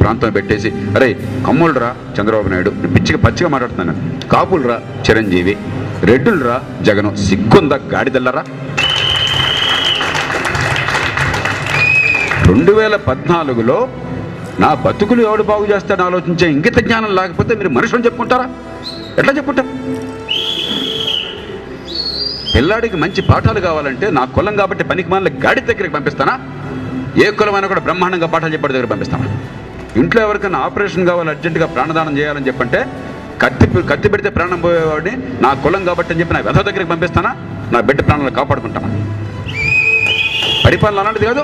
ప్రాంతం పెట్టేసి అరే కమ్ములరా చంద్రబాబు నాయుడు, పచ్చిగా మాట్లాడుతున్నాను, కాపులరా చిరంజీవి, రెడ్డులరా జగను, సిగ్గుందా గాడిదల్లరా? 2014లో నా బతుకులు ఎవడు బాగు చేస్తాడని ఆలోచించే ఇంగిత జ్ఞానం లేకపోతే మీరు మనుషులను చెప్పుకుంటారా? ఎట్లా చెప్పుకుంటారు? పిల్లాడికి మంచి పాఠాలు కావాలంటే నా కులం కాబట్టి పనికి మాల గాడి దగ్గరికి పంపిస్తానా? ఏ కులమైనా కూడా బ్రహ్మాండంగా పాఠాలు చెప్పే దగ్గర పంపిస్తానా? ఇంట్లో ఎవరికైనా ఆపరేషన్ కావాలి, అర్జెంటుగా ప్రాణదానం చేయాలని చెప్పంటే కత్తి పెడితే ప్రాణం పోయేవాడిని నా కులం కాబట్టి అని చెప్పి నా వెధ దగ్గరికి పంపిస్తానా? నా బిడ్డ ప్రాణాలను కాపాడుకుంటానా? పరిపాలన అలాంటిది కాదు.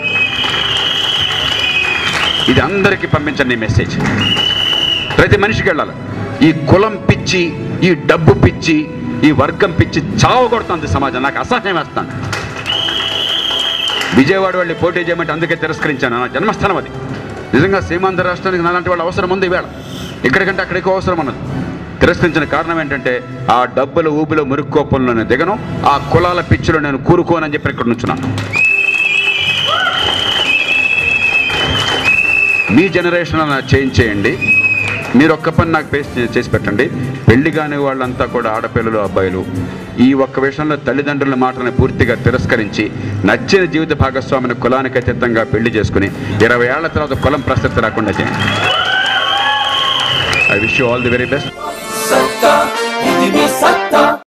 ఇది అందరికీ పంపించండి మెసేజ్. ప్రతి మనిషికి వెళ్ళాలి. ఈ కులం పిచ్చి, ఈ డబ్బు పిచ్చి, ఈ వర్గం పిచ్చి చావగొడుతుంది సమాజం. నాకు అసహ్యం వేస్తాను. విజయవాడ వెళ్ళి పోటీ చేయమంటే అందుకే తిరస్కరించాను. నా జన్మస్థానం అది. నిజంగా సీమాంధ్ర రాష్ట్రానికి నాలాంటి వాళ్ళు అవసరం ఉంది. ఈవేళ ఇక్కడికంటే అక్కడికి అవసరం ఉన్నది. తిరస్కరించిన కారణం ఏంటంటే ఆ డబ్బుల ఊబిలో మురుక్కోపంలో నేను దిగను, ఆ కులాల పిచ్చిలో నేను కూరుకోనని చెప్పి ఇక్కడ నుంచున్నాను. మీ జనరేషన్ చేంజ్ చేయండి. మీరు ఒక్క పని నాకు చేసి పెట్టండి. పెళ్లి కాని వాళ్ళంతా కూడా ఆడపిల్లలు, అబ్బాయిలు ఈ ఒక్క విషయంలో తల్లిదండ్రుల మాటలను పూర్తిగా తిరస్కరించి నచ్చిన జీవిత భాగస్వామిని కులానికి అతీతంగా పెళ్లి చేసుకుని 20 ఏళ్ల తర్వాత కులం ప్రసక్తి రాకుండా చేయండి. I wish you all the very best.